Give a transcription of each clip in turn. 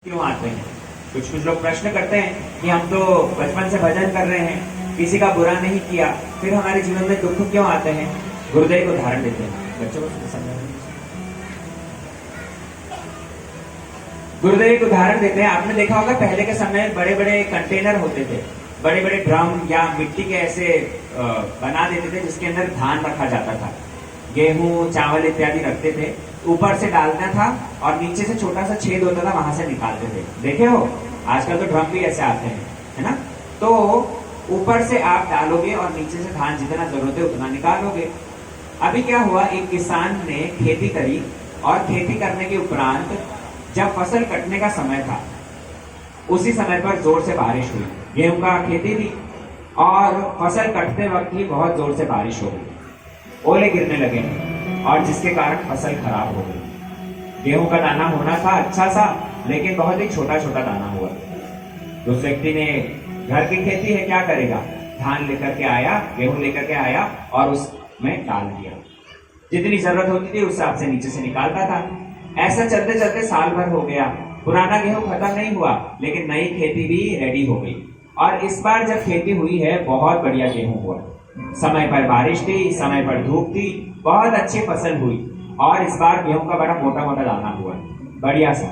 क्यों आते हैं? कुछ कुछ लोग प्रश्न करते हैं कि हम तो बचपन से भजन कर रहे हैं, किसी का बुरा नहीं किया, फिर हमारे जीवन में दुख क्यों आते हैं? गुरुदेव को उदाहरण देते हैं, बच्चों को समझाना। गुरुदेव को उदाहरण देते हैं। आपने देखा होगा पहले के समय बड़े बड़े कंटेनर होते थे, बड़े बड़े ड्रम या मिट्टी के ऐसे बना देते थे जिसके अंदर धान रखा जाता था, गेहूं चावल इत्यादि रखते थे। ऊपर से डालना था और नीचे से छोटा सा छेद होता था, वहां से निकालते थे। देखे हो आजकल तो ड्रम भी ऐसे आते हैं, है ना? तो ऊपर से आप डालोगे और नीचे से धान जितना जरूरत है उतना निकालोगे। अभी क्या हुआ, एक किसान ने खेती करी और खेती करने के उपरांत जब फसल कटने का समय था, उसी समय पर जोर से बारिश हुई। गेहूं का खेती थी और फसल कटते वक्त ही बहुत जोर से बारिश हो गई, ओले गिरने लगे और जिसके कारण फसल खराब हो गई। गेहूं का दाना होना था अच्छा सा, लेकिन बहुत ही छोटा छोटा दाना हुआ। तो उस व्यक्ति ने, घर की खेती है क्या करेगा, धान लेकर के आया, गेहूं लेकर के आया और उसमें डाल दिया। जितनी जरूरत होती थी उस हिसाब से नीचे से निकालता था। ऐसा चलते चलते साल भर हो गया, पुराना गेहूं खत्म नहीं हुआ, लेकिन नई खेती भी रेडी हो गई। और इस बार जब खेती हुई है, बहुत बढ़िया गेहूं हुआ। समय पर बारिश थी, समय पर धूप थी, बहुत अच्छी फसल हुई। और इस बार गेहूं का बड़ा मोटा मोटा दाना हुआ, बढ़िया सा।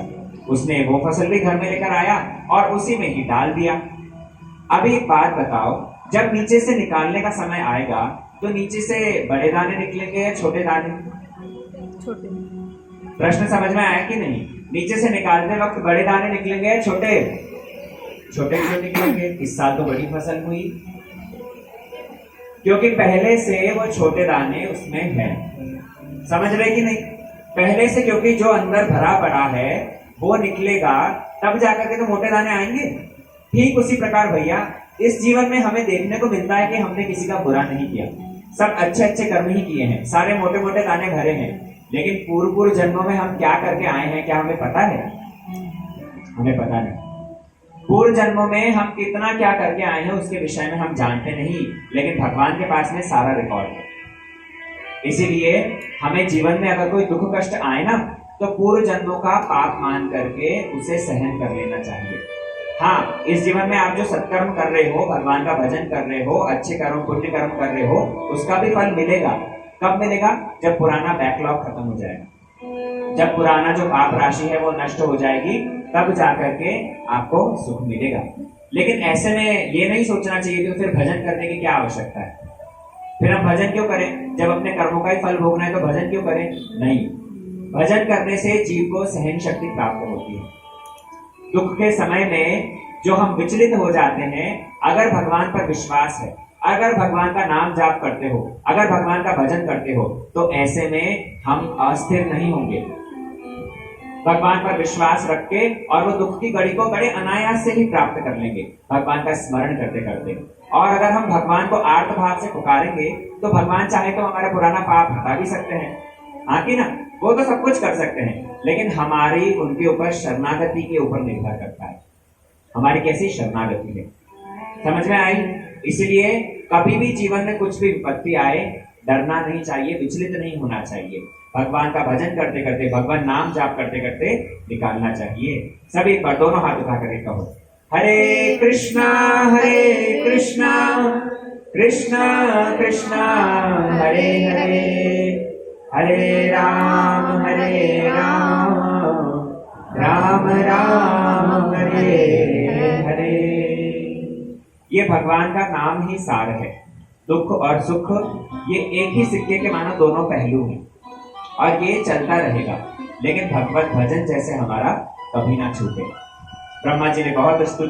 उसने वो फसल भी घर में लेकर आया और उसी में ही डाल दिया। अभी एक बात बताओ, जब नीचे से निकालने का समय आएगा तो नीचे से बड़े दाने निकलेंगे या छोटे दाने? छोटे। प्रश्न समझ में आया कि नहीं? नीचे से निकालते वक्त बड़े दाने निकलेंगे या छोटे? छोटे क्यों निकलेंगे? इस साल तो बड़ी फसल हुई, क्योंकि पहले से वो छोटे दाने उसमें है। समझ रहे कि नहीं? पहले से, क्योंकि जो अंदर भरा पड़ा है वो निकलेगा, तब जाकर के तो मोटे दाने आएंगे। ठीक उसी प्रकार भैया, इस जीवन में हमें देखने को मिलता है कि हमने किसी का बुरा नहीं किया, सब अच्छे अच्छे कर्म ही किए हैं, सारे मोटे मोटे दाने भरे हैं। लेकिन पूर्व पूर्व जन्मों में हम क्या करके आए हैं, क्या हमें पता है? हमें पता नहीं। पूर्व जन्मों में हम कितना क्या करके आए हैं उसके विषय में हम जानते नहीं, लेकिन भगवान के पास में सारा रिकॉर्ड है। इसीलिए हमें जीवन में अगर कोई दुख कष्ट आए ना, तो पूर्व जन्मों का पाप मान करके उसे सहन कर लेना चाहिए। हाँ, इस जीवन में आप जो सत्कर्म कर रहे हो, भगवान का भजन कर रहे हो, अच्छे कर्म पुण्य कर्म कर रहे हो, उसका भी फल मिलेगा। कब मिलेगा? जब पुराना बैकलॉग खत्म हो जाएगा, जब पुराना जो पाप राशि है वो नष्ट हो जाएगी, तब जाकर के आपको सुख मिलेगा। लेकिन ऐसे में ये नहीं सोचना चाहिए कि फिर भजन करने की क्या आवश्यकता है, फिर हम भजन क्यों करें? जब अपने कर्मों का ही फल भोगना है तो भजन क्यों करें? नहीं, भजन करने से जीव को सहन शक्ति प्राप्त होती है। दुख के समय में जो हम विचलित हो जाते हैं, अगर भगवान पर विश्वास है, अगर भगवान का नाम जाप करते हो, अगर भगवान का भजन करते हो, तो ऐसे में हम अस्थिर नहीं होंगे। भगवान पर विश्वास रख के और वो दुख की घड़ी को बड़े अनायास से ही प्राप्त कर लेंगे, भगवान का स्मरण करते करते। और अगर हम भगवान को आर्त भाव से पुकारेंगे तो भगवान चाहे तो हमारा पुराना पाप हटा भी सकते हैं, हाँ कि ना? वो तो सब कुछ कर सकते हैं, लेकिन हमारी उनके ऊपर शरणागति के ऊपर निर्भर करता है, हमारी कैसी शरणागति है। समझ में आई? इसलिए कभी भी जीवन में कुछ भी विपत्ति आए, डरना नहीं चाहिए, विचलित नहीं होना चाहिए। भगवान का भजन करते करते, भगवान नाम जाप करते करते निकालना चाहिए। सभी पर दोनों हाथ उठा करके कहो, हरे कृष्णा कृष्णा कृष्णा हरे हरे, हरे राम राम राम हरे हरे। ये भगवान का नाम ही सार है। दुख और सुख ये एक ही सिक्के के मानो दोनों पहलू हैं और ये चलता रहेगा, लेकिन भगवत भजन जैसे हमारा कभी ना छूटे। ब्रह्मा जी ने बहुत स्तुति